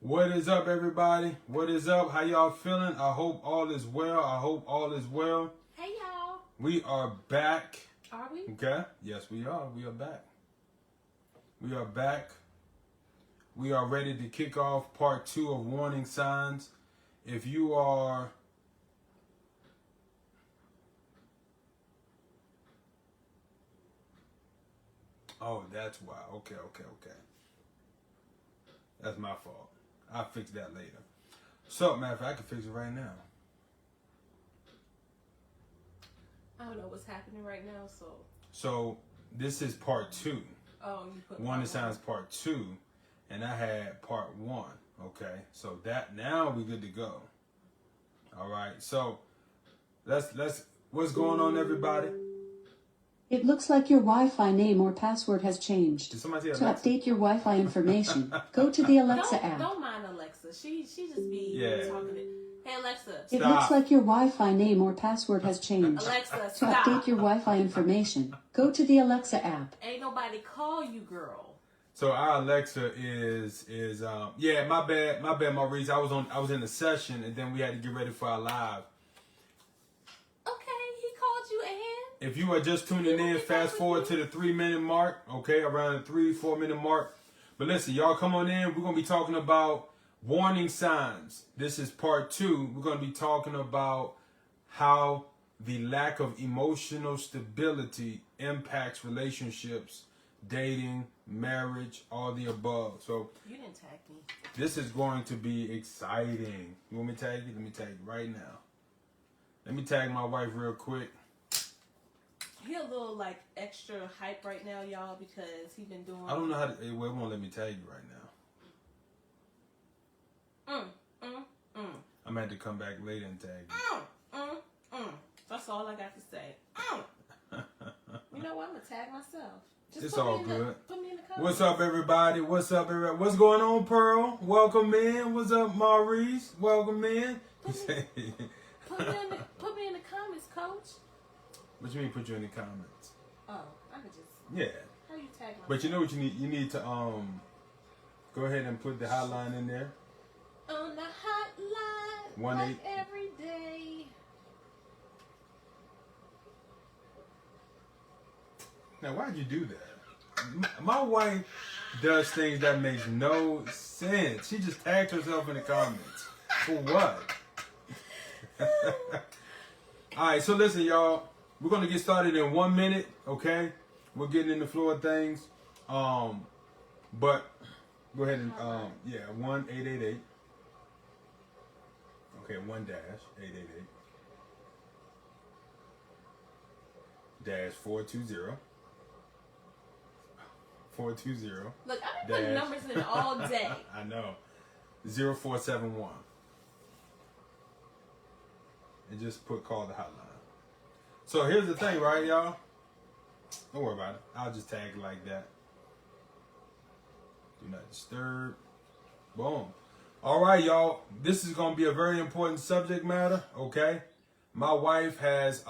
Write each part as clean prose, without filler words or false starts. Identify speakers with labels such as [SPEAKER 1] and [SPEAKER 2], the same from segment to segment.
[SPEAKER 1] What is up, everybody? What is up? How y'all feeling? I hope all is well. I hope all is well.
[SPEAKER 2] Hey, y'all.
[SPEAKER 1] We are back.
[SPEAKER 2] Are we?
[SPEAKER 1] Okay. Yes, we are. We are back. We are back. We are ready to kick off part 2 of warning signs. If you are... Oh, that's why. Okay. That's my fault. I'll fix that later. So, matter of fact, I can fix it right now.
[SPEAKER 2] I don't know what's happening right now,
[SPEAKER 1] So, this is part 2.
[SPEAKER 2] Oh, you put
[SPEAKER 1] Warning signs part 2, and I had part 1. Okay, so that now we good to go. All right, so let's what's going on, everybody?
[SPEAKER 3] It looks like your Wi-Fi name or password has changed.
[SPEAKER 1] Did somebody say
[SPEAKER 3] To
[SPEAKER 1] Alexa?
[SPEAKER 3] update your Wi-Fi information, go to the Alexa app.
[SPEAKER 2] Don't mind Alexa. She just be talking to... Hey, Alexa.
[SPEAKER 3] It
[SPEAKER 1] Stop.
[SPEAKER 3] looks like your Wi-Fi name or password has changed.
[SPEAKER 2] Alexa,
[SPEAKER 3] To
[SPEAKER 2] stop.
[SPEAKER 3] update your Wi-Fi information, go to the Alexa app.
[SPEAKER 2] Ain't nobody call you, girl.
[SPEAKER 1] So our Alexa is yeah, my bad, Maurice. I was in the session, and then we had to get ready for our live.
[SPEAKER 2] Okay, he called you, and...
[SPEAKER 1] If you are just tuning in, fast forward to the 3-minute mark, okay, around the 3-4 minute mark. But listen, y'all come on in. We're going to be talking about warning signs. This is part 2. We're going to be talking about how the lack of emotional stability impacts relationships, dating, marriage, all the above. So
[SPEAKER 2] You didn't tag me.
[SPEAKER 1] this is going to be exciting. You want me to tag you? Let me tag you right now. Let me tag my wife real quick.
[SPEAKER 2] He a little, like, extra hype right now, y'all, because he been doing...
[SPEAKER 1] I don't know how to... It won't let me tag you right now. I'm going to have to come back later and tag you.
[SPEAKER 2] That's all I got to say. You know what? I'm going to tag myself. Just
[SPEAKER 1] It's
[SPEAKER 2] put me
[SPEAKER 1] all
[SPEAKER 2] in
[SPEAKER 1] good.
[SPEAKER 2] Put me in the comments.
[SPEAKER 1] What's up, everybody? What's up, everybody? What's going on, Pearl? Welcome in. What's up, Maurice? Welcome in.
[SPEAKER 2] Put me in the comments, Coach.
[SPEAKER 1] What you mean put you in the comments?
[SPEAKER 2] Oh, I could just...
[SPEAKER 1] Yeah.
[SPEAKER 2] How you tag myself?
[SPEAKER 1] But you know what you need? You need to go ahead and put the hotline in there.
[SPEAKER 2] On the hotline,
[SPEAKER 1] 1-8
[SPEAKER 2] like every day.
[SPEAKER 1] Now, why'd you do that? My wife does things that makes no sense. She just tagged herself in the comments. For what? All right, so listen, y'all. We're going to get started in 1 minute, okay? We're getting in the flow of things. But go ahead and, 1-888. Okay, 1-888. -420. 420.
[SPEAKER 2] Look, I've been putting numbers in all day.
[SPEAKER 1] I know. 0471. And just call the hotline. So here's the thing, right, y'all? Don't worry about it. I'll just tag it like that. Do not disturb. Boom. All right, y'all. This is going to be a very important subject matter, okay? My wife has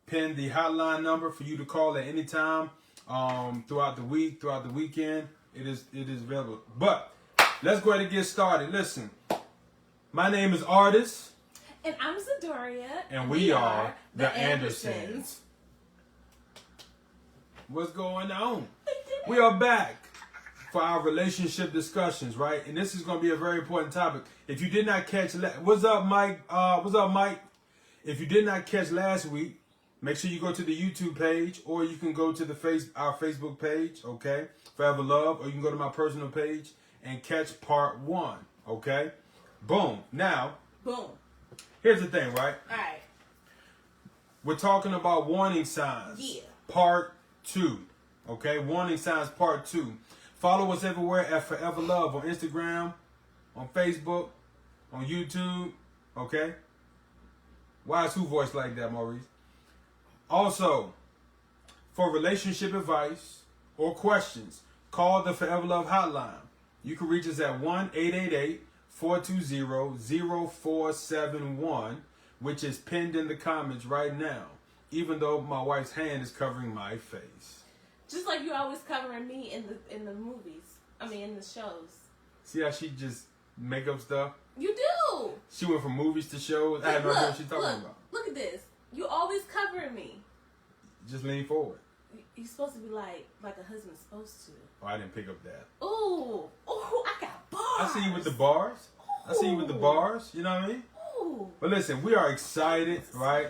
[SPEAKER 1] pinned the hotline number for you to call at any time throughout the week, throughout the weekend. It is available. But let's go ahead and get started. Listen, my name is Artist.
[SPEAKER 2] And I'm Zadoria.
[SPEAKER 1] And we are the Andersons. What's going on? We are back for our relationship discussions, right? And this is going to be a very important topic. If you did not catch... What's up, Mike? What's up, Mike? If you did not catch last week, make sure you go to the YouTube page, or you can go to our Facebook page, okay? Forever Love, or you can go to my personal page and catch part 1, okay? Boom. Now...
[SPEAKER 2] Boom.
[SPEAKER 1] Here's the thing, right?
[SPEAKER 2] All right.
[SPEAKER 1] We're talking about warning signs.
[SPEAKER 2] Yeah.
[SPEAKER 1] Part 2. Okay? Warning signs part 2. Follow us everywhere at Forever Love on Instagram, on Facebook, on YouTube. Okay? Why is who voice like that, Maurice? Also, for relationship advice or questions, call the Forever Love hotline. You can reach us at 1-888-420-0471, which is pinned in the comments right now, even though my wife's hand is covering my face.
[SPEAKER 2] Just like you always covering me in the movies. I mean, in the shows.
[SPEAKER 1] See how she just make up stuff?
[SPEAKER 2] You do.
[SPEAKER 1] She went from movies to shows. I have no idea what she's talking about.
[SPEAKER 2] Look at this. You always covering me.
[SPEAKER 1] Just lean forward.
[SPEAKER 2] You're supposed to be like a husband's supposed to.
[SPEAKER 1] Oh, I didn't pick up that.
[SPEAKER 2] Ooh, I got bars.
[SPEAKER 1] I see you with the bars. I see you with the bars. You know what I mean?
[SPEAKER 2] Ooh.
[SPEAKER 1] But listen, we are excited, right?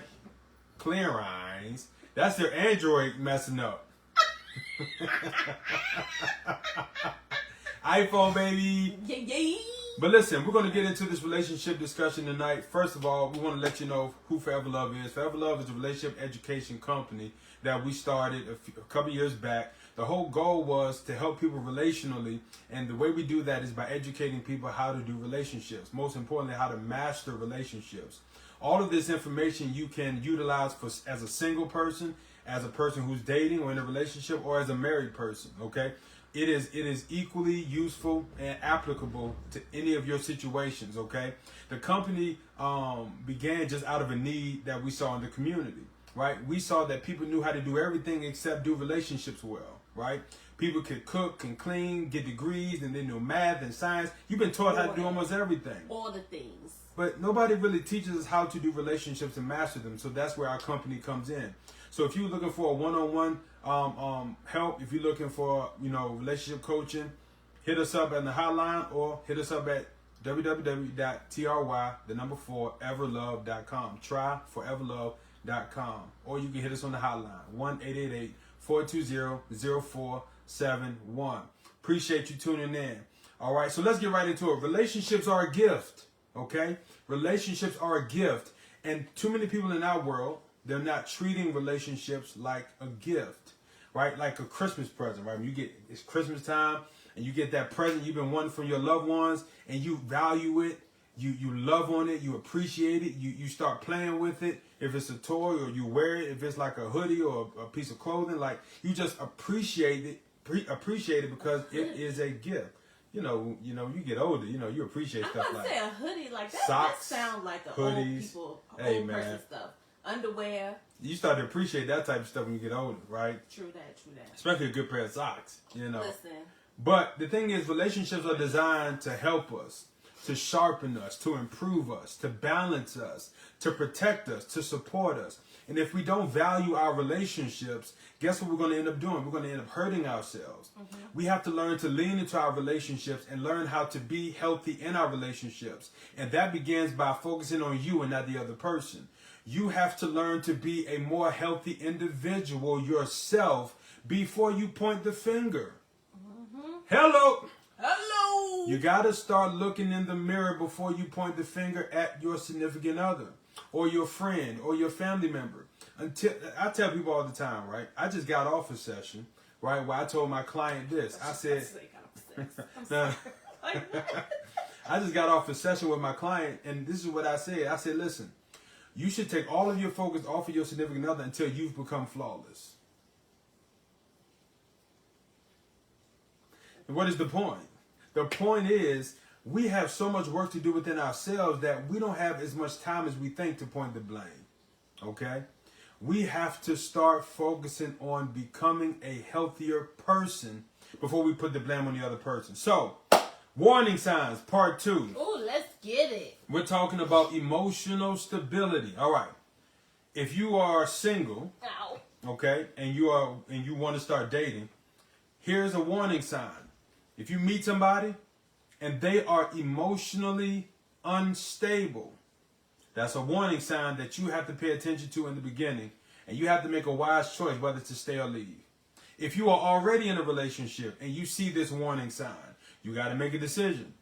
[SPEAKER 1] Clearance. That's their Android messing up. iPhone, baby.
[SPEAKER 2] Yeah.
[SPEAKER 1] But listen, we're going to get into this relationship discussion tonight. First of all, we want to let you know who Forever Love is. Forever Love is a relationship education company that we started a couple years back. The whole goal was to help people relationally, and the way we do that is by educating people how to do relationships. Most importantly, how to master relationships. All of this information you can utilize as a single person, as a person who's dating or in a relationship, or as a married person, okay? It is equally useful and applicable to any of your situations, okay? The company began just out of a need that we saw in the community, right? We saw that people knew how to do everything except do relationships well, right? People could cook and clean, get degrees, and they knew math and science. You've been taught how to do almost everything.
[SPEAKER 2] All the things.
[SPEAKER 1] But nobody really teaches us how to do relationships and master them, so that's where our company comes in. So if you're looking for a one-on-one help, if you're looking for, relationship coaching, hit us up at the hotline or hit us up at www.try4everlove.com. Tryforeverlove.com. Or you can hit us on the hotline, 1-888-420-0471. Appreciate you tuning in. All right, so let's get right into it. Relationships are a gift, okay? Relationships are a gift. And too many people in our world, they're not treating relationships like a gift, right? Like a Christmas present, right? When it's Christmas time and you get that present you've been wanting from your loved ones and you value it, you love on it, you appreciate it, you start playing with it. If it's a toy or you wear it, if it's like a hoodie or a piece of clothing, like you just appreciate it because it is a gift. You get older, you appreciate stuff like
[SPEAKER 2] say a hoodie like that.
[SPEAKER 1] Socks,
[SPEAKER 2] that sounds like a
[SPEAKER 1] hoodies,
[SPEAKER 2] old
[SPEAKER 1] man.
[SPEAKER 2] person stuff. Underwear.
[SPEAKER 1] You start to appreciate that type of stuff when you get older, right?
[SPEAKER 2] True that.
[SPEAKER 1] Especially a good pair of socks,
[SPEAKER 2] Listen.
[SPEAKER 1] But the thing is, relationships are designed to help us, to sharpen us, to improve us, to balance us, to protect us, to support us. And if we don't value our relationships, guess what we're going to end up doing? We're going to end up hurting ourselves. Mm-hmm. We have to learn to lean into our relationships and learn how to be healthy in our relationships. And that begins by focusing on you and not the other person. You have to learn to be a more healthy individual yourself before you point the finger. Mm-hmm. Hello. You got to start looking in the mirror before you point the finger at your significant other or your friend or your family member. I tell people all the time, right? I just got off a session, right, where I told my client this. I said, I just got off a session with my client, and this is what I said. I said, listen, you should take all of your focus off of your significant other until you've become flawless. And what is the point? The point is, we have so much work to do within ourselves that we don't have as much time as we think to point the blame. Okay? We have to start focusing on becoming a healthier person before we put the blame on the other person. So, warning signs, part 2.
[SPEAKER 2] Ooh, let's get it.
[SPEAKER 1] We're talking about emotional stability. All right. If you are single, okay, and you want to start dating, here's a warning sign. If you meet somebody and they are emotionally unstable, that's a warning sign that you have to pay attention to in the beginning, and you have to make a wise choice whether to stay or leave. If you are already in a relationship and you see this warning sign, you got to make a decision.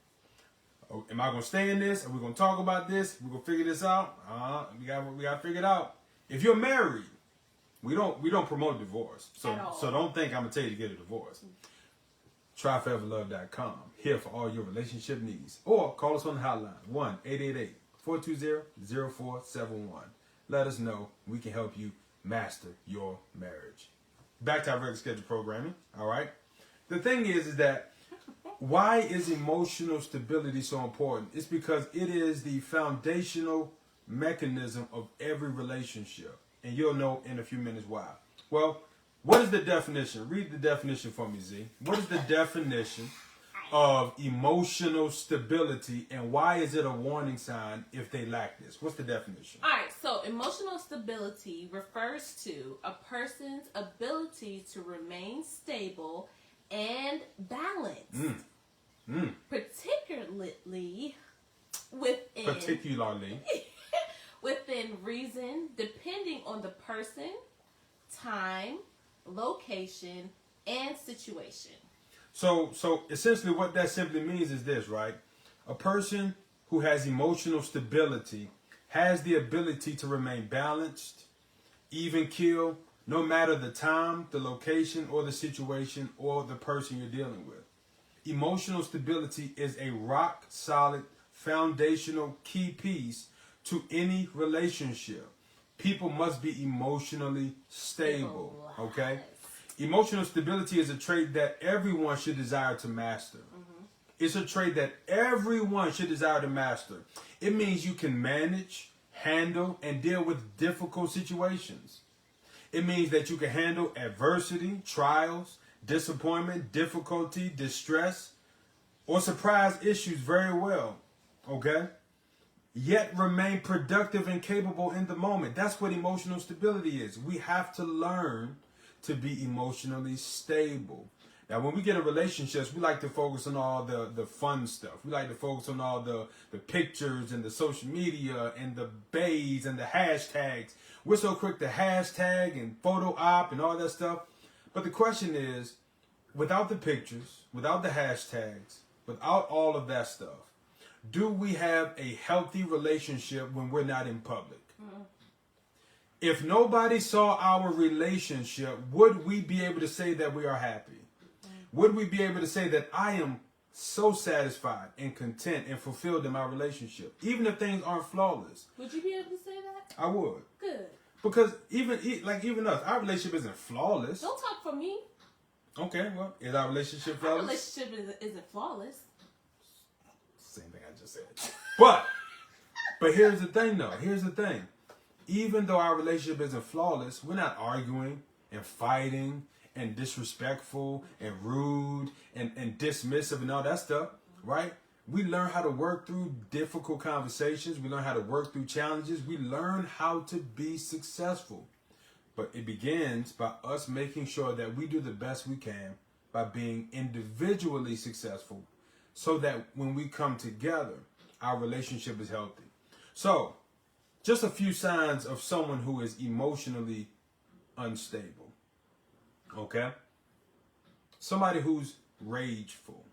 [SPEAKER 1] Am I going to stay in this? Are we going to talk about this? We're going to figure this out? We got to figure it out. If you're married, we don't promote divorce. So don't think I'm going to tell you to get a divorce. Tryforeverlove.com. Here for all your relationship needs. Or call us on the hotline, 1-888-420-0471. Let us know. We can help you master your marriage. Back to our regular scheduled programming. All right. The thing is that why is emotional stability so important? It's because it is the foundational mechanism of every relationship. And you'll know in a few minutes why. Well, what is the definition? Read the definition for me, Z. What is the definition of emotional stability, and why is it a warning sign if they lack this? What's the definition?
[SPEAKER 2] All right, so emotional stability refers to a person's ability to remain stable and balanced, particularly within reason, depending on the person, time, location, and situation.
[SPEAKER 1] So essentially what that simply means is this, right? A person who has emotional stability has the ability to remain balanced, even keel, no matter the time, the location, or the situation, or the person you're dealing with. Emotional stability is a rock solid, foundational key piece to any relationship. People must be emotionally stable, okay? Emotional stability is a trait that everyone should desire to master. It's a trait that everyone should desire to master. It means you can manage, handle, and deal with difficult situations. It means that you can handle adversity, trials, disappointment, difficulty, distress, or surprise issues very well, okay? Yet remain productive and capable in the moment. That's what emotional stability is. We have to learn to be emotionally stable. Now, when we get in relationships, we like to focus on all the fun stuff. We like to focus on all the pictures and the social media and the bays and the hashtags. We're so quick to hashtag and photo op and all that stuff. But the question is, without the pictures, without the hashtags, without all of that stuff, do we have a healthy relationship when we're not in public? If nobody saw our relationship, would we be able to say that we are happy? Would we be able to say that I am so satisfied and content and fulfilled in my relationship, even if things aren't flawless?
[SPEAKER 2] Would you be able to say that?
[SPEAKER 1] I would.
[SPEAKER 2] Good.
[SPEAKER 1] Because even us, our relationship isn't flawless.
[SPEAKER 2] Don't talk for me.
[SPEAKER 1] Okay, well, is our relationship
[SPEAKER 2] Our
[SPEAKER 1] flawless?
[SPEAKER 2] relationship isn't flawless.
[SPEAKER 1] Same thing I just said. But here's the thing, though. Here's the thing. Even though our relationship isn't flawless, we're not arguing and fighting and disrespectful and rude and dismissive and all that stuff, right? We learn how to work through difficult conversations. We learn how to work through challenges. We learn how to be successful. But it begins by us making sure that we do the best we can by being individually successful so that when we come together, our relationship is healthy. So, just a few signs of someone who is emotionally unstable. Okay? Somebody who's rageful.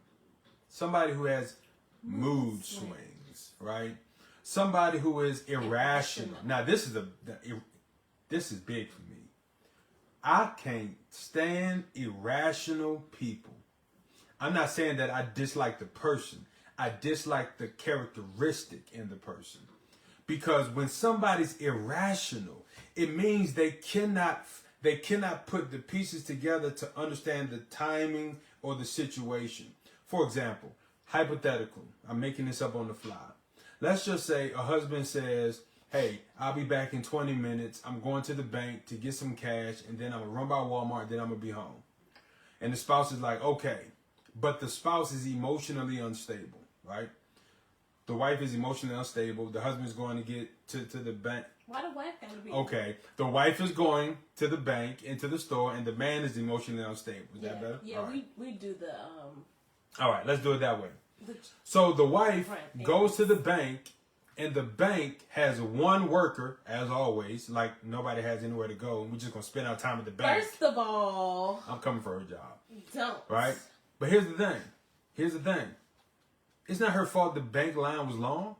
[SPEAKER 1] Somebody who has mood swings, right? Somebody who is irrational. Now, this is big for me. I can't stand irrational people. I'm not saying that I dislike the person. I dislike the characteristic in the person. Because when somebody's irrational, it means they cannot put the pieces together to understand the timing or the situation. For example, hypothetical. I'm making this up on the fly. Let's just say a husband says, hey, I'll be back in 20 minutes. I'm going to the bank to get some cash, and then I'm going to run by Walmart, and then I'm going to be home. And the spouse is like, okay. But the spouse is emotionally unstable, right? The wife is emotionally unstable. The husband's going to get to the bank.
[SPEAKER 2] Why the wife gotta be?
[SPEAKER 1] Okay. The wife is going to the bank, into the store, and the man is emotionally unstable. Is that better?
[SPEAKER 2] Yeah,
[SPEAKER 1] right.
[SPEAKER 2] we do the
[SPEAKER 1] All right, let's do it that way. So the wife
[SPEAKER 2] Right.
[SPEAKER 1] goes to the bank, and the bank has one worker, as always, like nobody has anywhere to go, and we're just going to spend our time at the bank.
[SPEAKER 2] First of all,
[SPEAKER 1] I'm coming for her job.
[SPEAKER 2] don't.
[SPEAKER 1] Right? But here's the thing. It's not her fault the bank line was long.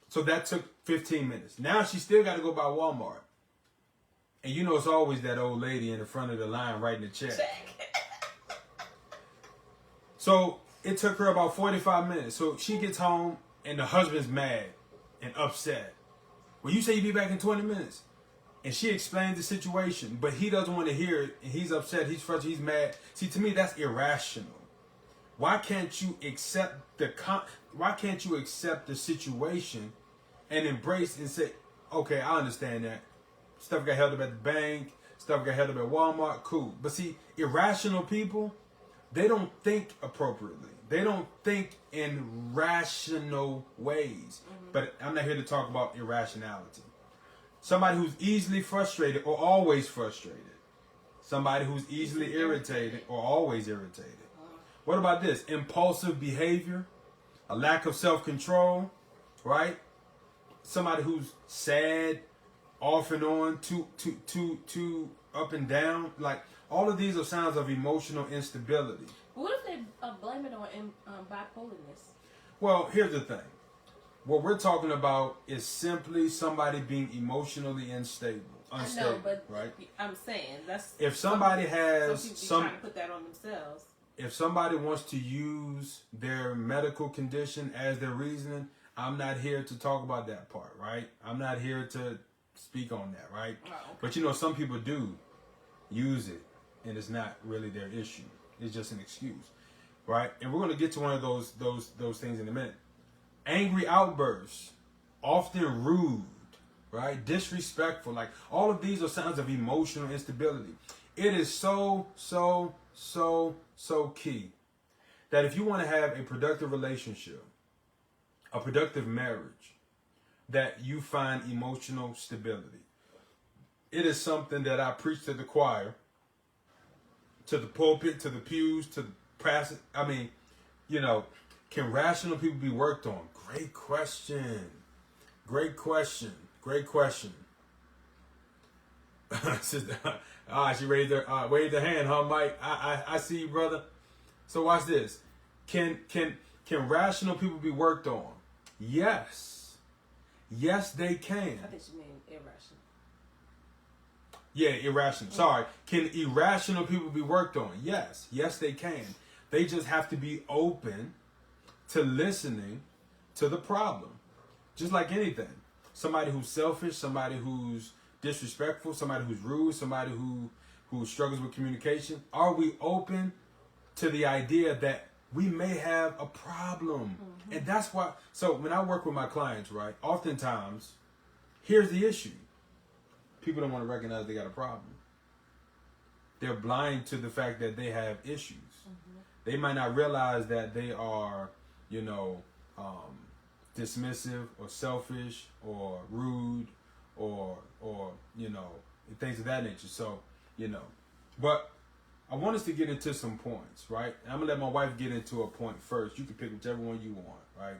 [SPEAKER 1] So that took 15 minutes. Now she still got to go by Walmart. And you know it's always that old lady in the front of the line writing the check. So it took her about 45 minutes. So she gets home and the husband's mad and upset. Well, you say you'll be back in 20 minutes. And she explains the situation, but he doesn't want to hear it. And he's upset. He's frustrated. He's mad. See, to me, that's irrational. Why can't you accept the situation and embrace and say, okay, I understand that. Stuff got held up at the bank. Stuff got held up at Walmart. Cool. But see, irrational people, they don't think appropriately. They don't think in rational ways. But I'm not here to talk about irrationality. Somebody who's easily frustrated or always frustrated. Somebody who's easily irritated or always irritated. What about this? Impulsive behavior, a lack of self-control, right? Somebody who's sad, off and on, too up and down. Like, all of these are signs of emotional instability.
[SPEAKER 2] What if they blame it on bipolarness?
[SPEAKER 1] Well, here's the thing. What we're talking about is simply somebody being emotionally unstable.
[SPEAKER 2] I know, but
[SPEAKER 1] right?
[SPEAKER 2] I'm saying that's
[SPEAKER 1] if somebody has
[SPEAKER 2] some people trying to put that on themselves.
[SPEAKER 1] If somebody wants to use their medical condition as their reasoning, I'm not here to talk about that part, right? I'm not here to speak on that, right?
[SPEAKER 2] Oh, okay.
[SPEAKER 1] But you know, some people do use it, and it's not really their issue. It's just an excuse, right? And we're going to get to one of those things in a minute. Angry outbursts, often rude, right? Disrespectful. Like, all of these are signs of emotional instability. It is so key that if you want to have a productive relationship, a productive marriage, that you find emotional stability. It is something that I preach to the choir, to the pulpit, to the pews, to the press. I mean, you know, can rational people be worked on? Great question. Great question. Great question. She raised her hand, huh, Mike? I see you, brother. So watch this. Can rational people be worked on? Yes. Yes, they can.
[SPEAKER 2] I think you mean irrational.
[SPEAKER 1] Yeah, irrational. Sorry. Can irrational people be worked on? Yes. Yes, they can. They just have to be open to listening to the problem. Just like anything. Somebody who's selfish, somebody who's disrespectful, somebody who's rude, somebody who struggles with communication. Are we open to the idea that we may have a problem? And that's why, so when I work with my clients, right, oftentimes, here's the issue. People don't want to recognize they got a problem. They're blind to the fact that they have issues. They might not realize that they are, you know, dismissive or selfish or rude or you know, things of that nature. So, you know, but I want us to get into some points, right? I'm gonna let my wife get into a point first. You can pick whichever one you want, right?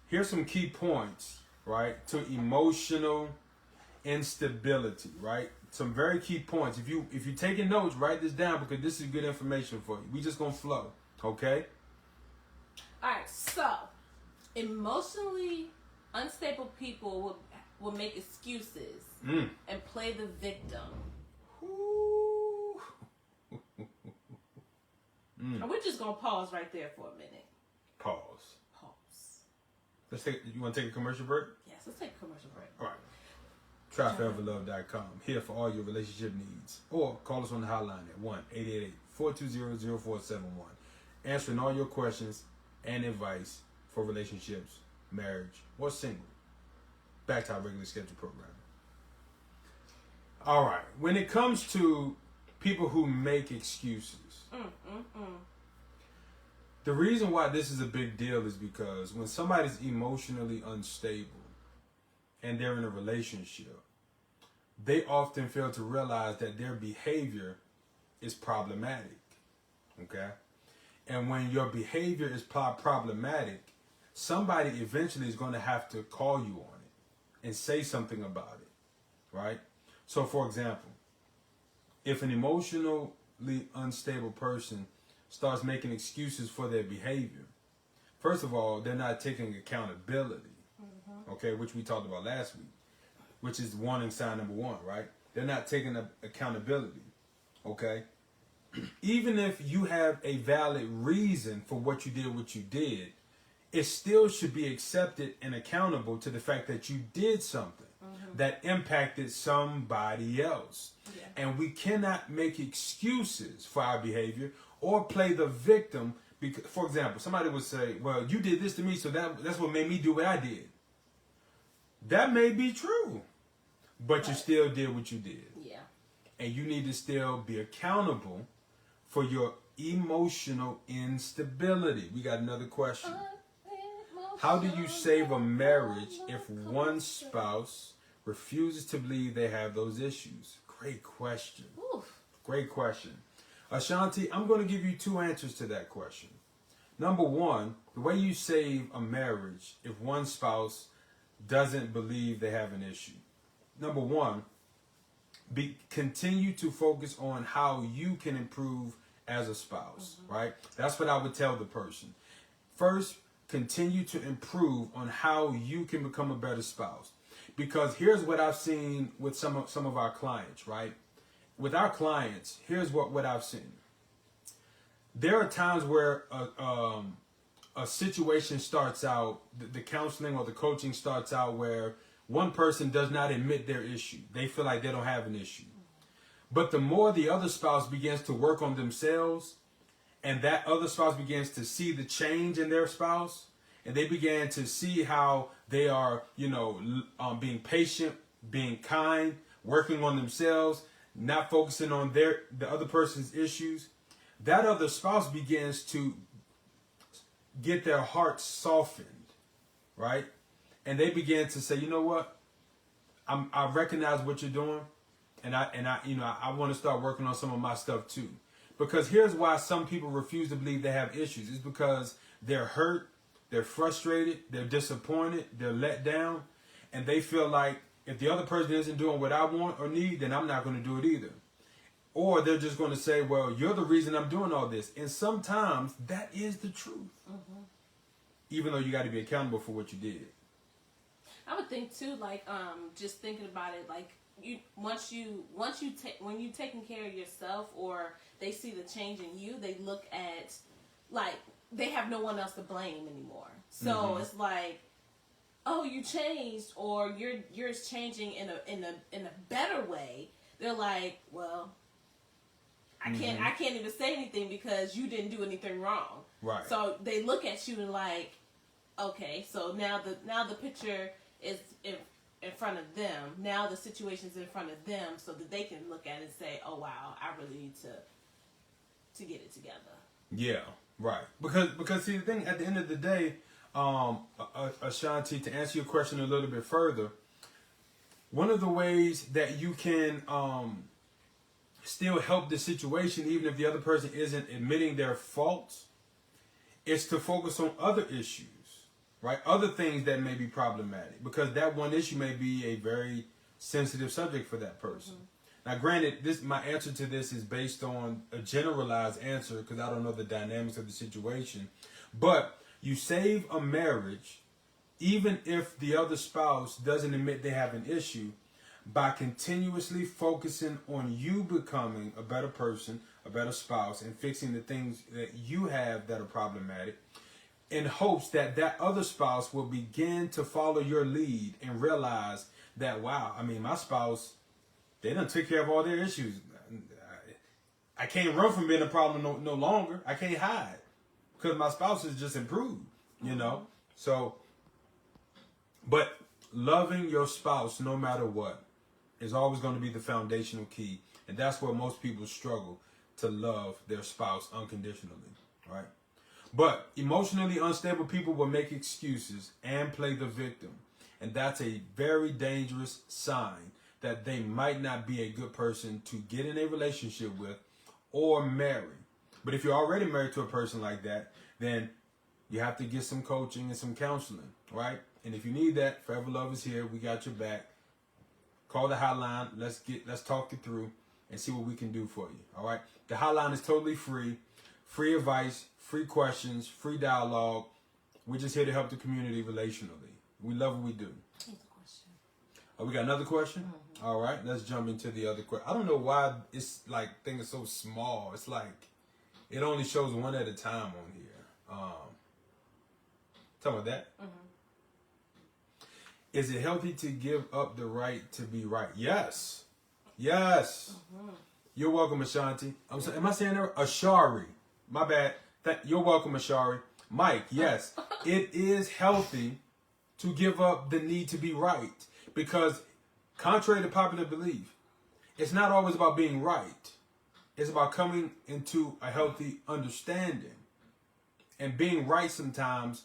[SPEAKER 1] Here's some key points, right, to emotional instability, right? Some very key points. If you're taking notes, write this down because this is good information for you. We just gonna flow, okay?
[SPEAKER 2] All right. So, emotionally unstable people will make excuses and play the victim. And we're just gonna pause right there for a minute.
[SPEAKER 1] Pause. Let's take. You want to take a commercial break?
[SPEAKER 2] Yes, let's take a commercial break.
[SPEAKER 1] All right. TryForeverLove.com. Here for all your relationship needs. Or call us on the hotline at 1-888-420-0471. Answering all your questions and advice for relationships, marriage, or single. Back to our regular scheduled program. All right. When it comes to people who make excuses, the reason why this is a big deal is because when somebody's emotionally unstable and they're in a relationship, they often fail to realize that their behavior is problematic. Okay? And when your behavior is problematic, somebody eventually is going to have to call you on it and say something about it. Right? So, for example, if an emotionally unstable person starts making excuses for their behavior, first of all, they're not taking accountability, okay, which we talked about last week, which is warning sign number one, right? They're not taking accountability, okay? Even if you have a valid reason for what you did, it still should be accepted and accountable to the fact that you did something that impacted somebody else. Yeah. And we cannot make excuses for our behavior or play the victim. Because, for example, somebody would say, well, you did this to me, so that's what made me do what I did. That may be true, but you still did what you did. Yeah. And you need to still be accountable for your emotional instability. We got another question. How do you save a marriage if one spouse refuses to believe they have those issues? Great question.
[SPEAKER 2] Oof.
[SPEAKER 1] Great question. Ashanti, I'm going to give you two answers to that question. Number one, the way you save a marriage if one spouse doesn't believe they have an issue. Number one, continue to focus on how you can improve as a spouse, right? That's what I would tell the person. First, continue to improve on how you can become a better spouse. Because here's what I've seen with some of our clients, right? With our clients, here's what I've seen. There are times where a situation starts out, the counseling or the coaching starts out where one person does not admit their issue. They feel like they don't have an issue. But the more the other spouse begins to work on themselves, and that other spouse begins to see the change in their spouse, and they began to see how they are, being patient, being kind, working on themselves, not focusing on the other person's issues, that other spouse begins to get their heart softened, right? And they begin to say, you know what? I recognize what you're doing, and I want to start working on some of my stuff too. Because here's why some people refuse to believe they have issues. It's because they're hurt, they're frustrated, they're disappointed, they're let down, and they feel like if the other person isn't doing what I want or need, then I'm not going to do it either. Or they're just going to say, well, you're the reason I'm doing all this. And sometimes that is the truth. Mm-hmm. Even though you got to be accountable for what you did.
[SPEAKER 2] I would think too, like, just thinking about it, like, when you taking care of yourself, or they see the change in you, they look at, like, they have no one else to blame anymore. So it's like, oh, you changed, or you're changing in a better way. They're like, well, I can't even say anything because you didn't do anything wrong.
[SPEAKER 1] Right.
[SPEAKER 2] So they look at you and like, okay, so now the picture is in front of them. Now the situation's in front of them, so that they can look at it and say, oh wow, I really need to get it together. Yeah,
[SPEAKER 1] right. Because see, the thing at the end of the day, Ashanti, to answer your question a little bit further, one of the ways that you can still help the situation, even if the other person isn't admitting their faults, is to focus on other issues, right? Other things that may be problematic, because that one issue may be a very sensitive subject for that person. Now, granted, my answer to this is based on a generalized answer because I don't know the dynamics of the situation, but you save a marriage even if the other spouse doesn't admit they have an issue, by continuously focusing on you becoming a better person, a better spouse, and fixing the things that you have that are problematic, in hopes that that other spouse will begin to follow your lead and realize that, wow, I mean, my spouse, they done took care of all their issues. I can't run from being a problem no longer. I can't hide because my spouse has just improved, you know? So, but loving your spouse no matter what is always going to be the foundational key. And that's where most people struggle, to love their spouse unconditionally, right? But emotionally unstable people will make excuses and play the victim. And that's a very dangerous sign that they might not be a good person to get in a relationship with or marry. But if you're already married to a person like that, then you have to get some coaching and some counseling, right? And if you need that, Forever Love is here. We got your back. Call the hotline. Let's talk it through and see what we can do for you. All right. The hotline is totally free. Free advice, free questions, free dialogue. We're just here to help the community relationally. We love what we do.
[SPEAKER 2] Here's a question.
[SPEAKER 1] Oh, we got another question? Mm-hmm. All right. Let's jump into the other question. I don't know why it's like thing is so small. It's like it only shows one at a time on here. Tell me that. Mm-hmm. Is it healthy to give up the right to be right? Yes. Yes. Mm-hmm. You're welcome, Ashanti. Am I saying that? Ashari. My bad. You're welcome, Ashari. Mike, yes. It is healthy to give up the need to be right. Because contrary to popular belief, it's not always about being right. It's about coming into a healthy understanding. And being right sometimes,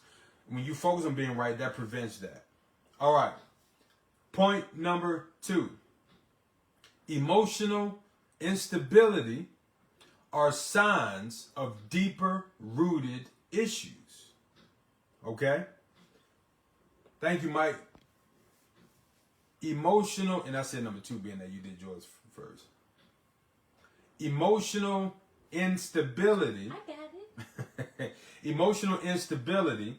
[SPEAKER 1] when you focus on being right, that prevents that. All right. Point number 2. Emotional instability are signs of deeper rooted issues. Okay? Thank you, Mike. Emotional, and I said number 2 being that you did yours first. Emotional instability.
[SPEAKER 2] I got it.
[SPEAKER 1] Emotional instability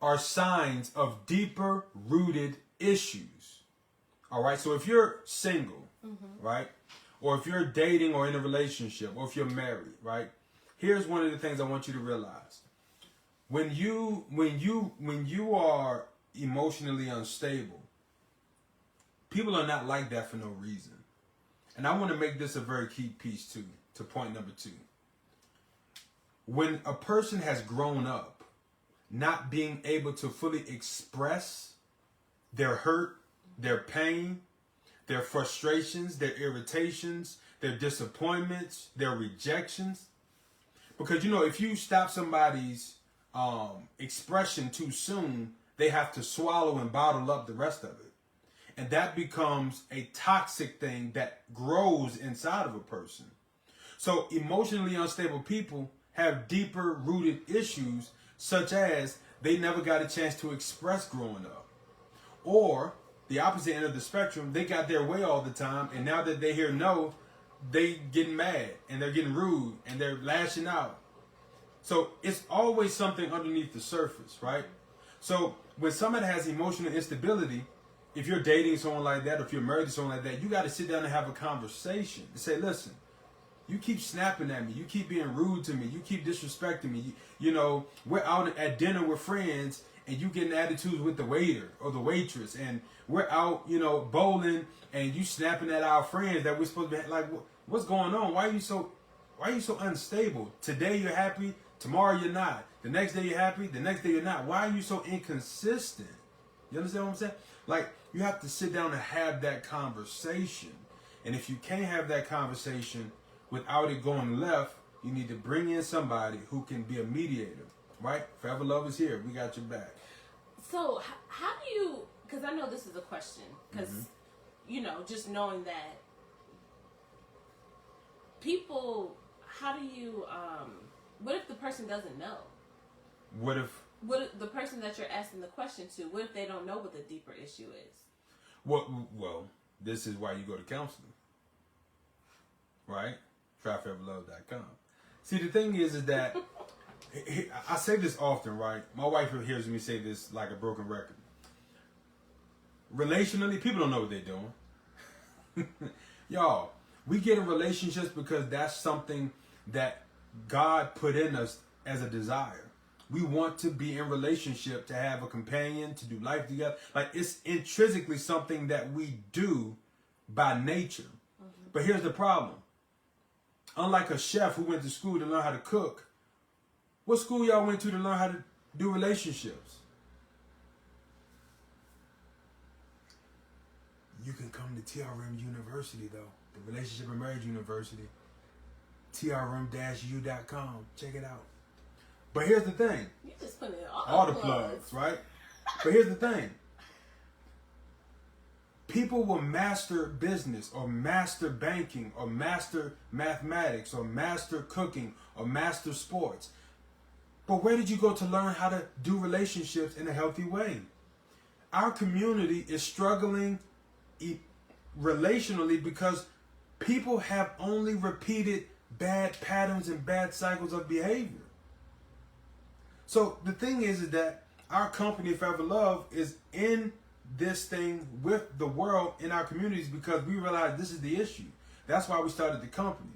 [SPEAKER 1] are signs of deeper rooted issues. All right. So if you're single, right, or if you're dating or in a relationship, or if you're married, right, here's one of the things I want you to realize. When you are emotionally unstable, people are not like that for no reason. And I want to make this a very key piece too, to point number 2. When a person has grown up not being able to fully express their hurt, their pain, their frustrations, their irritations, their disappointments, their rejections. Because, if you stop somebody's expression too soon, they have to swallow and bottle up the rest of it. And that becomes a toxic thing that grows inside of a person. So emotionally unstable people have deeper rooted issues, such as they never got a chance to express growing up. Or the opposite end of the spectrum, they got their way all the time, and now that they hear no, they getting mad and they're getting rude and they're lashing out. So it's always something underneath the surface, right? So when somebody has emotional instability, if you're dating someone like that, or if you're married to someone like that, you got to sit down and have a conversation and say, listen, you keep snapping at me. You keep being rude to me. You keep disrespecting me. We're out at dinner with friends and you getting attitudes with the waiter or the waitress. And we're out, bowling and you snapping at our friends that we're supposed to be like, what's going on? Why are you so unstable? Today you're happy. Tomorrow you're not. The next day you're happy. The next day you're not. Why are you so inconsistent? You understand what I'm saying? Like, you have to sit down and have that conversation. And if you can't have that conversation without it going left, you need to bring in somebody who can be a mediator, right? Forever Love is here. We got your back.
[SPEAKER 2] So how do you, because I know this is a question, because, just knowing that people, how do you, what if the person doesn't know?
[SPEAKER 1] What if
[SPEAKER 2] the person that you're asking the question to, what if they don't know what the deeper issue is?
[SPEAKER 1] Well, this is why you go to counseling, right? TryForeverLove.com. See, the thing is that I say this often, right? My wife hears me say this like a broken record. Relationally, people don't know what they're doing. Y'all, we get in relationships because that's something that God put in us as a desire. We want to be in relationship, to have a companion, to do life together. Like, it's intrinsically something that we do by nature. Mm-hmm. But here's the problem. Unlike a chef who went to school to learn how to cook, what school y'all went to learn how to do relationships? You can come to TRM University, though. The Relationship and Marriage University. TRM-U.com. Check it out. But here's the thing.
[SPEAKER 2] You just put in
[SPEAKER 1] all the plugs, right? But here's the thing. People will master business or master banking or master mathematics or master cooking or master sports. But where did you go to learn how to do relationships in a healthy way? Our community is struggling relationally because people have only repeated bad patterns and bad cycles of behavior. So the thing is that our company, Forever Love, is in this thing with the world in our communities because we realize this is the issue. That's why we started the company.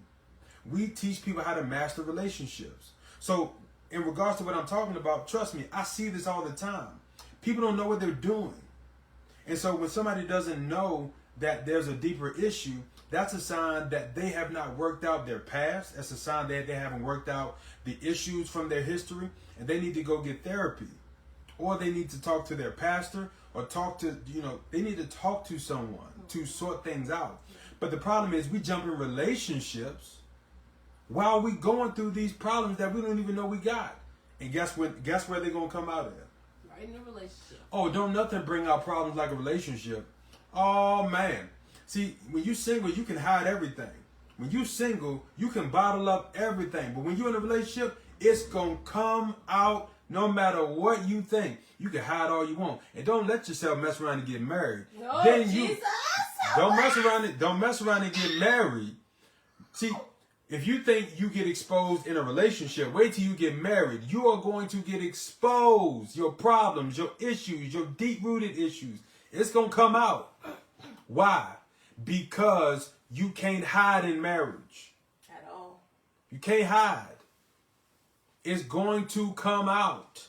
[SPEAKER 1] We teach people how to master relationships. So in regards to what I'm talking about, trust me, I see this all the time. People don't know what they're doing. And so when somebody doesn't know that there's a deeper issue, that's a sign that they have not worked out their past. That's a sign that they haven't worked out the issues from their history, and they need to go get therapy. Or they need to talk to their pastor, or they need to talk to someone to sort things out. But the problem is we jump in relationships while we going through these problems that we don't even know we got. And guess where they're gonna come out of?
[SPEAKER 2] Right in a relationship.
[SPEAKER 1] Oh, don't nothing bring out problems like a relationship. Oh man. See, when you single, you can hide everything. When you single, you can bottle up everything. But when you're in a relationship, it's gonna come out no matter what you think. You can hide all you want. And don't let yourself mess around and get married.
[SPEAKER 2] Oh,
[SPEAKER 1] then
[SPEAKER 2] Jesus.
[SPEAKER 1] don't mess around and get married. See, if you think you get exposed in a relationship, wait till you get married. You are going to get exposed. Your problems, your issues, your deep-rooted issues. It's going to come out. Why? Because you can't hide in marriage.
[SPEAKER 2] At all.
[SPEAKER 1] You can't hide. It's going to come out.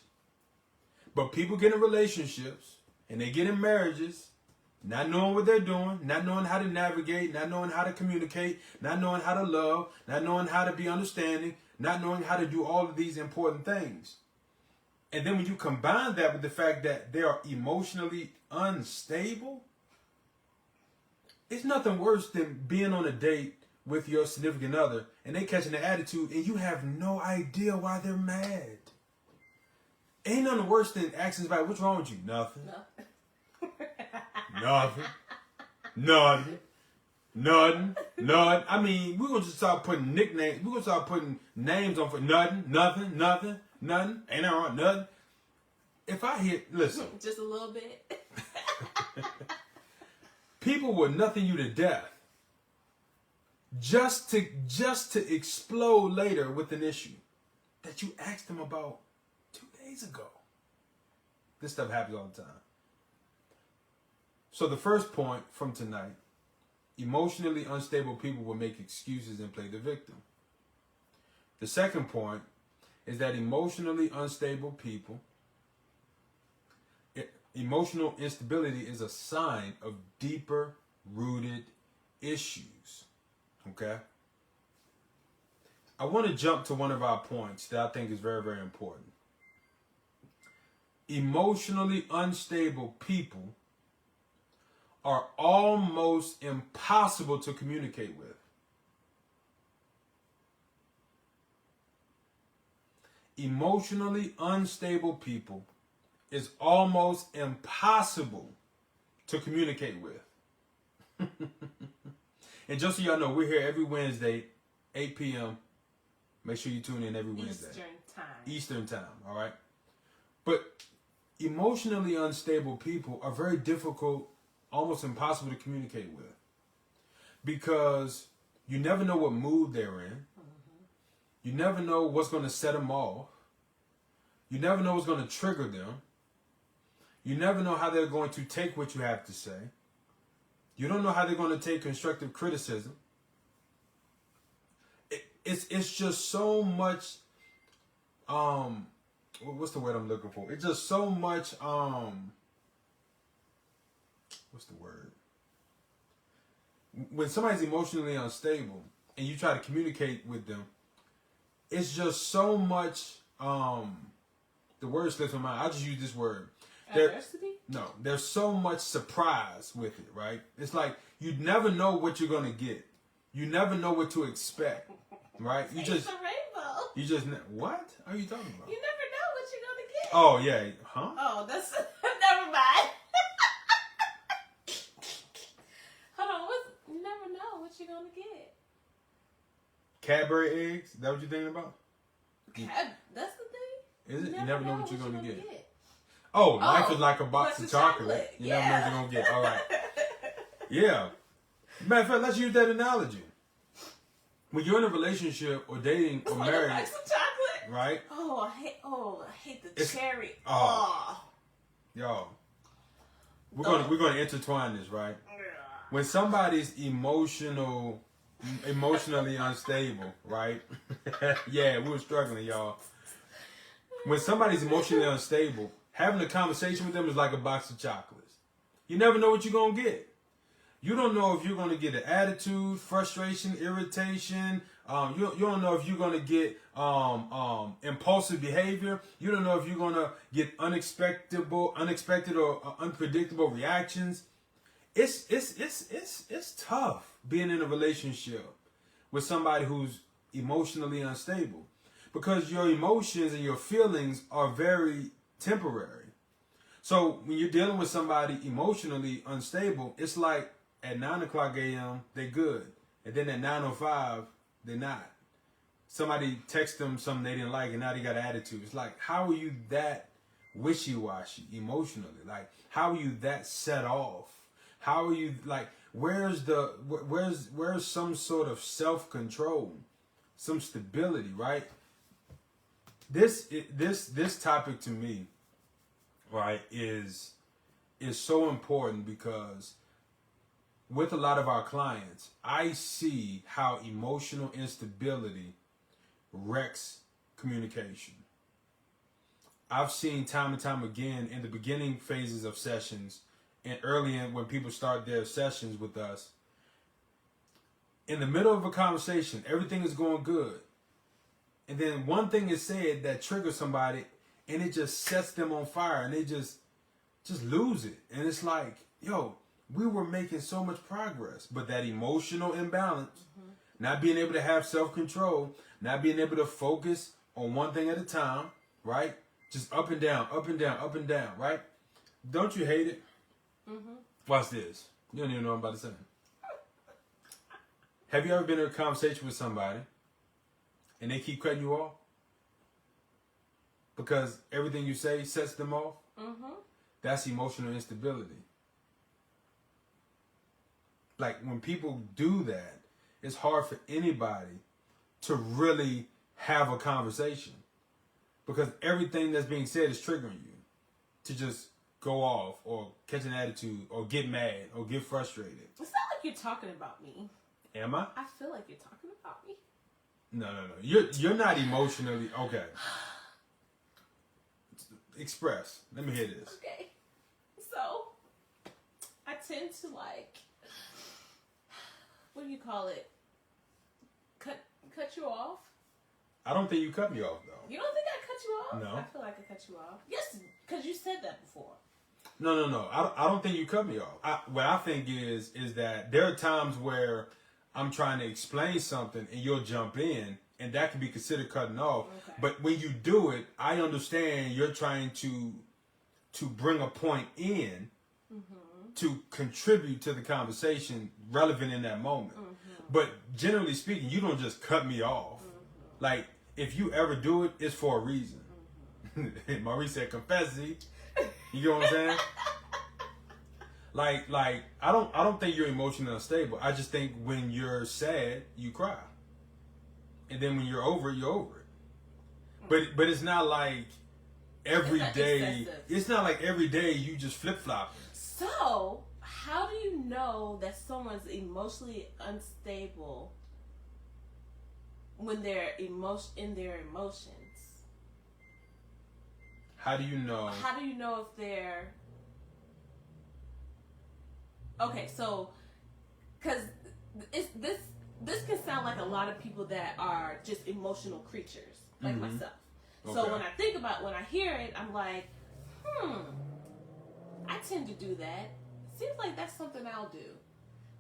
[SPEAKER 1] But people get in relationships and they get in marriages not knowing what they're doing, not knowing how to navigate, not knowing how to communicate, not knowing how to love, not knowing how to be understanding, not knowing how to do all of these important things. And then when you combine that with the fact that they are emotionally unstable, it's nothing worse than being on a date with your significant other and they catching the attitude and you have no idea why they're mad. Ain't nothing worse than asking about what's wrong with you. Nothing. Nothing. I mean, we're going to just start putting nicknames. We're going to start putting names on for nothing. Ain't that wrong? Nothing. If I hit, listen.
[SPEAKER 2] Just a little bit.
[SPEAKER 1] People will nothing you to death. Just to explode later with an issue that you asked them about 2 days ago. This stuff happens all the time. So the first point from tonight, emotionally unstable people will make excuses and play the victim. The second point is that emotionally unstable people, emotional instability is a sign of deeper rooted issues. Okay? I want to jump to one of our points that I think is very, very important. Emotionally unstable people are almost impossible to communicate with. Emotionally unstable people is almost impossible to communicate with. And just so y'all know, we're here every Wednesday, 8 p.m. Make sure you tune in every Wednesday. Eastern time, all right? But emotionally unstable people are very difficult, almost impossible to communicate with, because you never know what mood they're in. You never know what's going to set them off. You never know what's going to trigger them. You never know how they're going to take what you have to say. You don't know how they're going to take constructive criticism. It's just so much, what's the word I'm looking for? It's just so much, what's the word? When somebody's emotionally unstable and you try to communicate with them, it's just so much, the word slips my mind. I'll just use this word.
[SPEAKER 2] Adversity?
[SPEAKER 1] No, there's so much surprise with it, right? It's like you never know what you're going to get. You never know what to expect, right?
[SPEAKER 2] It's a rainbow.
[SPEAKER 1] You just, what are you talking about?
[SPEAKER 2] You never know what you're going to get.
[SPEAKER 1] Oh, yeah. Huh?
[SPEAKER 2] Oh, that's, never mind. Hold on, you never know what you're going to get.
[SPEAKER 1] Cadbury eggs? Is that what you're thinking about?
[SPEAKER 2] That's the thing?
[SPEAKER 1] Is it? You never know what you're going to get.
[SPEAKER 2] get.
[SPEAKER 1] Oh, life is like a box of chocolate. You
[SPEAKER 2] Yeah.
[SPEAKER 1] never know what you're going to get. All right. Yeah. Matter of fact, let's use that analogy. When you're in a relationship or dating or married,
[SPEAKER 2] Like some chocolate.
[SPEAKER 1] right?
[SPEAKER 2] Oh, I hate the cherry.
[SPEAKER 1] Y'all. We're gonna intertwine this, right? When somebody's emotionally unstable, right? Yeah, we were struggling, y'all. When somebody's emotionally unstable, having a conversation with them is like a box of chocolates. You never know what you're gonna get. You don't know if you're going to get an attitude, frustration, irritation. You don't know if you're going to get impulsive behavior. You don't know if you're going to get unexpected or unpredictable reactions. It's tough being in a relationship with somebody who's emotionally unstable because your emotions and your feelings are very temporary. So when you're dealing with somebody emotionally unstable, it's like at 9 o'clock a.m. they're good, and then at 9:05 they're not. Somebody texts them something they didn't like, and now they got an attitude. It's like, how are you that wishy-washy emotionally? Like, how are you that set off? How are you like? Where's some sort of self-control, some stability, right? This topic to me, right, is so important because with a lot of our clients, I see how emotional instability wrecks communication. I've seen time and time again in the beginning phases of sessions and early in when people start their sessions with us, in the middle of a conversation, everything is going good. And then one thing is said that triggers somebody and it just sets them on fire and they just lose it. And it's like, yo, we were making so much progress, but that emotional imbalance, not being able to have self-control, not being able to focus on one thing at a time, right? Just up and down, up and down, up and down, right? Don't you hate it? Mm-hmm. Watch this. You don't even know what I'm about to say. Have you ever been in a conversation with somebody and they keep cutting you off? Because everything you say sets them off? Mm-hmm. That's emotional instability. Like when people do that, it's hard for anybody to really have a conversation because everything that's being said is triggering you to just go off or catch an attitude or get mad or get frustrated.
[SPEAKER 2] It's not like you're talking about me.
[SPEAKER 1] Am I?
[SPEAKER 2] I feel like you're talking about me.
[SPEAKER 1] No. You're not emotionally okay. Express. Let me hear this.
[SPEAKER 2] Okay. So I tend to like, what do you call it? Cut you off?
[SPEAKER 1] I don't think you cut me off though.
[SPEAKER 2] You don't think I cut you off?
[SPEAKER 1] No.
[SPEAKER 2] I feel like I cut you off. Yes, because you said that before.
[SPEAKER 1] No. I don't think you cut me off. What I think is that there are times where I'm trying to explain something and you'll jump in and that can be considered cutting off. Okay. But when you do it, I understand you're trying to bring a point in to contribute to the conversation relevant in that moment. But generally speaking, you don't just cut me off. Like, if you ever do it, it's for a reason. Maurice said, confess, Z. You get what I'm saying? Like I don't think you're emotionally unstable. I just think when you're sad, you cry. And then when you're over it, you're over it. But it's not like every day. Excessive. It's not like every day you just flip-flop.
[SPEAKER 2] So, how do you know that someone's emotionally unstable when they're in their emotions?
[SPEAKER 1] How do you know?
[SPEAKER 2] How do you know if they're... Okay, so, because this can sound like a lot of people that are just emotional creatures, like myself. Okay. So when I hear it, I'm like, I tend to do that. Seems like that's something I'll do.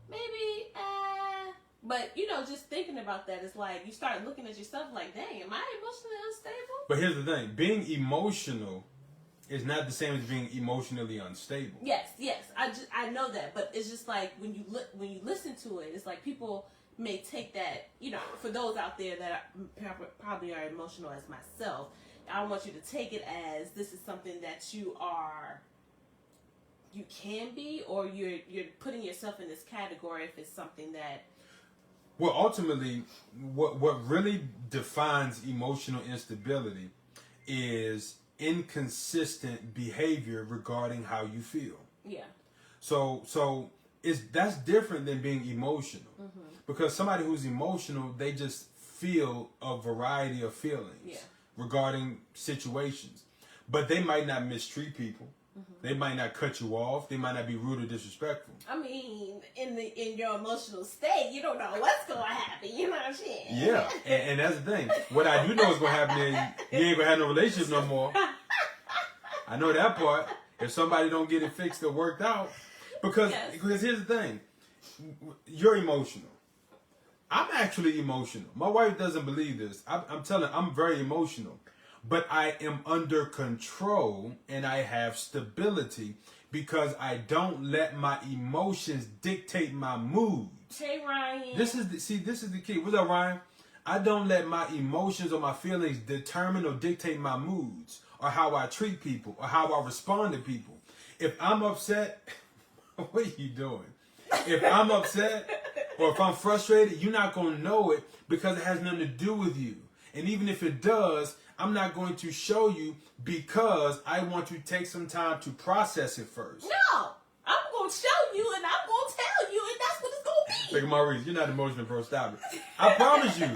[SPEAKER 2] Maybe, but just thinking about that is like, you start looking at yourself like, dang, am I emotionally unstable?
[SPEAKER 1] But here's the thing, being emotional is not the same as being emotionally unstable.
[SPEAKER 2] Yes, I know that, but it's just like when you listen to it, it's like people may take that, for those out there that probably are emotional as myself, I don't want you to take it as this is something that you can be, or you're putting yourself in this category if it's something that...
[SPEAKER 1] Well, ultimately, what really defines emotional instability is inconsistent behavior regarding how you feel. Yeah. So that's different than being emotional. Because somebody who's emotional, they just feel a variety of feelings regarding situations. But they might not mistreat people. They might not cut you off. They might not be rude or disrespectful.
[SPEAKER 2] I mean, in your emotional state, you don't know what's going to happen. You know what I'm saying?
[SPEAKER 1] Yeah, and that's the thing. What I do know is going to happen is you ain't going to have no relationship no more. I know that part. If somebody don't get it fixed or worked out. Because here's the thing. You're emotional. I'm actually emotional. My wife doesn't believe this. I'm telling her, I'm very emotional. But I am under control and I have stability because I don't let my emotions dictate my moods.
[SPEAKER 2] Hey, Ryan.
[SPEAKER 1] This is the key. What's up, Ryan? I don't let my emotions or my feelings determine or dictate my moods or how I treat people or how I respond to people. If I'm upset, what are you doing? If I'm upset or if I'm frustrated, you're not going to know it because it has nothing to do with you. And even if it does, I'm not going to show you because I want to take some time to process it first.
[SPEAKER 2] No, I'm going to show you and I'm going to tell you and that's what it's going to be.
[SPEAKER 1] Look at Maurice, you're not emotional, bro. Stop it. I promise you,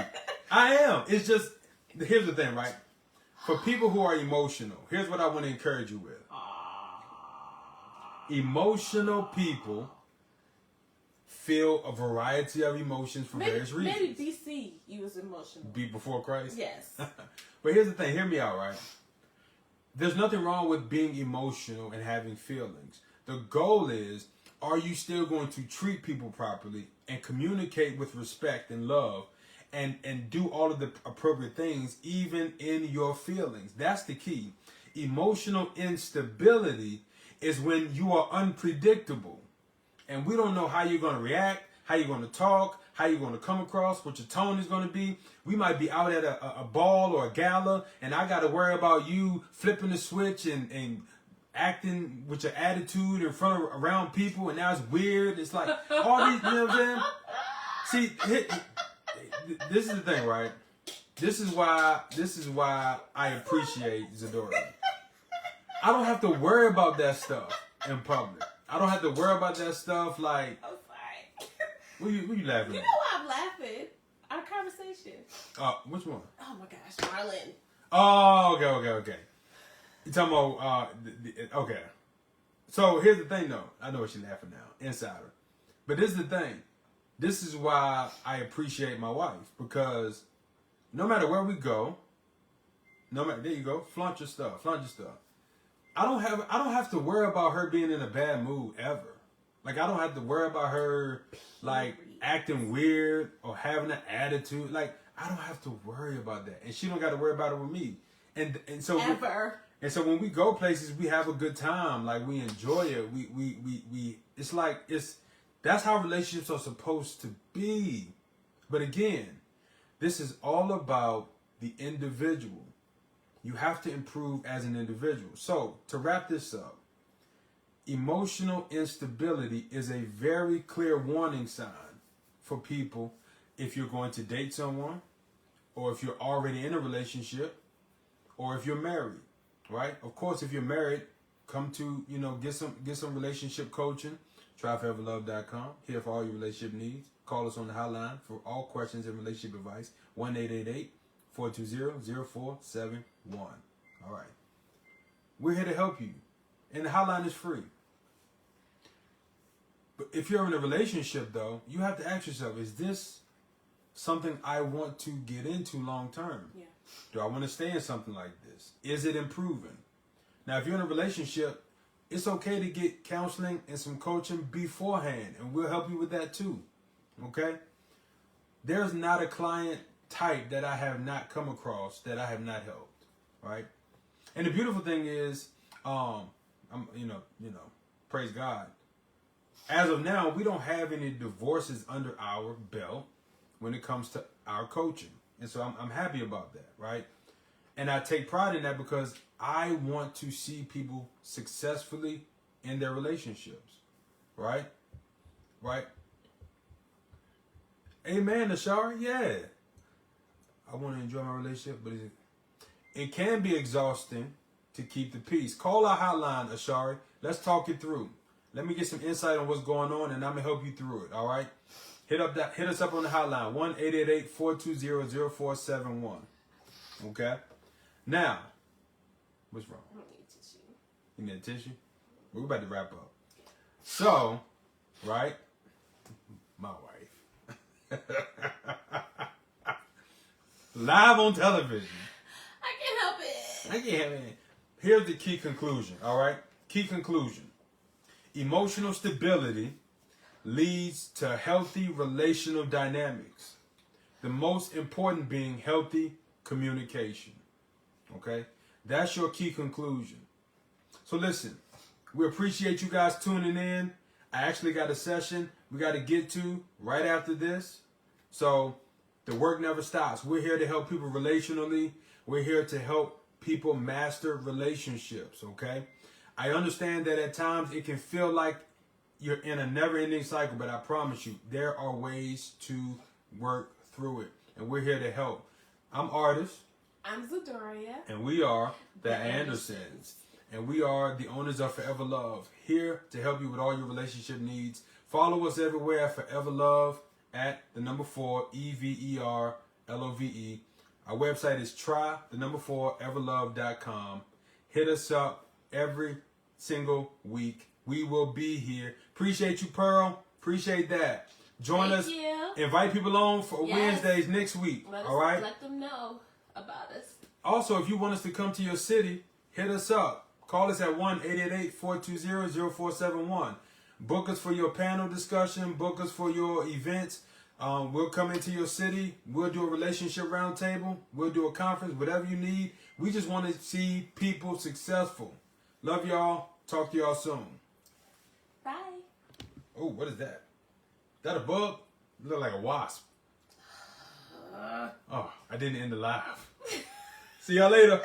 [SPEAKER 1] I am. It's just, here's the thing, right? For people who are emotional, here's what I want to encourage you with. Emotional people feel a variety of emotions for various reasons.
[SPEAKER 2] Maybe BC, you was emotional.
[SPEAKER 1] Be before Christ?
[SPEAKER 2] Yes.
[SPEAKER 1] But here's the thing, hear me out, right? There's nothing wrong with being emotional and having feelings. The goal is, are you still going to treat people properly and communicate with respect and love and do all of the appropriate things even in your feelings? That's the key. Emotional instability is when you are unpredictable and we don't know how you're going to react, how you're going to talk, how you're going to come across, what your tone is going to be. We might be out at a ball or a gala and I got to worry about you flipping the switch and acting with your attitude in front of around people, and now it's weird. It's like all these, you know what I'm saying? See, this is the thing, right? This is why I appreciate Zadora. I don't have to worry about that stuff in public. I don't have to worry about that stuff like.
[SPEAKER 2] I'm sorry.
[SPEAKER 1] What you laughing
[SPEAKER 2] You
[SPEAKER 1] at?
[SPEAKER 2] know why I'm laughing? Our conversation.
[SPEAKER 1] Which one?
[SPEAKER 2] Oh my gosh, Marlon.
[SPEAKER 1] Oh, okay. You talking about okay. So here's the thing, though. I know what you're laughing now, insider. But this is the thing. This is why I appreciate my wife, because no matter where we go, there you go, flaunt your stuff. I don't have to worry about her being in a bad mood ever. Like I don't have to worry about her like acting weird or having an attitude. Like I don't have to worry about that, and she don't got to worry about it with me. And so
[SPEAKER 2] Ever.
[SPEAKER 1] And so when we go places, we have a good time. Like we enjoy it. We it's like that's how relationships are supposed to be. But again, this is all about the individual. You have to improve as an individual. So to wrap this up, emotional instability is a very clear warning sign for people if you're going to date someone, or if you're already in a relationship, or if you're married. Right? Of course, if you're married, come to, get some relationship coaching. TryForeverLove.com. Here for all your relationship needs. Call us on the hotline for all questions and relationship advice. 1-888-420-0471. All right. We're here to help you. And the hotline is free. But if you're in a relationship, though, you have to ask yourself, is this something I want to get into long term?
[SPEAKER 2] Yeah.
[SPEAKER 1] Do I want to stay in something like this? Is it improving? Now, if you're in a relationship, it's okay to get counseling and some coaching beforehand, and we'll help you with that too. Okay? There's not a client type that I have not come across that I have not helped, right? And the beautiful thing is, praise God. As of now, we don't have any divorces under our belt when it comes to our coaching. And so I'm happy about that, right? And I take pride in that because I want to see people successfully in their relationships, right? Right? Amen, Ashari. Yeah. I want to enjoy my relationship, but it can be exhausting to keep the peace. Call our hotline, Ashari. Let's talk it through. Let me get some insight on what's going on, and I'm going to help you through it, all right? Hit us up on the hotline, 1-888-420-0471. Okay? Now, what's wrong?
[SPEAKER 2] I don't need tissue.
[SPEAKER 1] You need a tissue? We're about to wrap up. So, right? My wife. Live on television.
[SPEAKER 2] I can't help it.
[SPEAKER 1] Here's the key conclusion, all right? Key conclusion. Emotional stability leads to healthy relational dynamics. The most important being healthy communication. Okay? That's your key conclusion. So listen, we appreciate you guys tuning in. I actually got a session we got to get to right after this. So the work never stops. We're here to help people relationally. We're here to help people master relationships, okay? I understand that at times it can feel like you're in a never-ending cycle, but I promise you, there are ways to work through it. And we're here to help. I'm Artist.
[SPEAKER 2] I'm Zadoria.
[SPEAKER 1] And we are the Andersons. And we are the owners of Forever Love, here to help you with all your relationship needs. Follow us everywhere at Forever Love at the number 4, EVERLOVE. Our website is try4everlove.com. Hit us up every single week. We will be here. Appreciate you, Pearl. Appreciate that. Join us.
[SPEAKER 2] You.
[SPEAKER 1] Invite people on for Wednesdays next week. All right?
[SPEAKER 2] Let them know about us.
[SPEAKER 1] Also, if you want us to come to your city, hit us up. Call us at 1-888-420-0471. Book us for your panel discussion. Book us for your events. We'll come into your city. We'll do a relationship roundtable. We'll do a conference, whatever you need. We just want to see people successful. Love y'all. Talk to y'all soon.
[SPEAKER 2] Bye.
[SPEAKER 1] Oh, what is that? Is that a bug? It look like a wasp. Oh, I didn't end the live. See y'all later.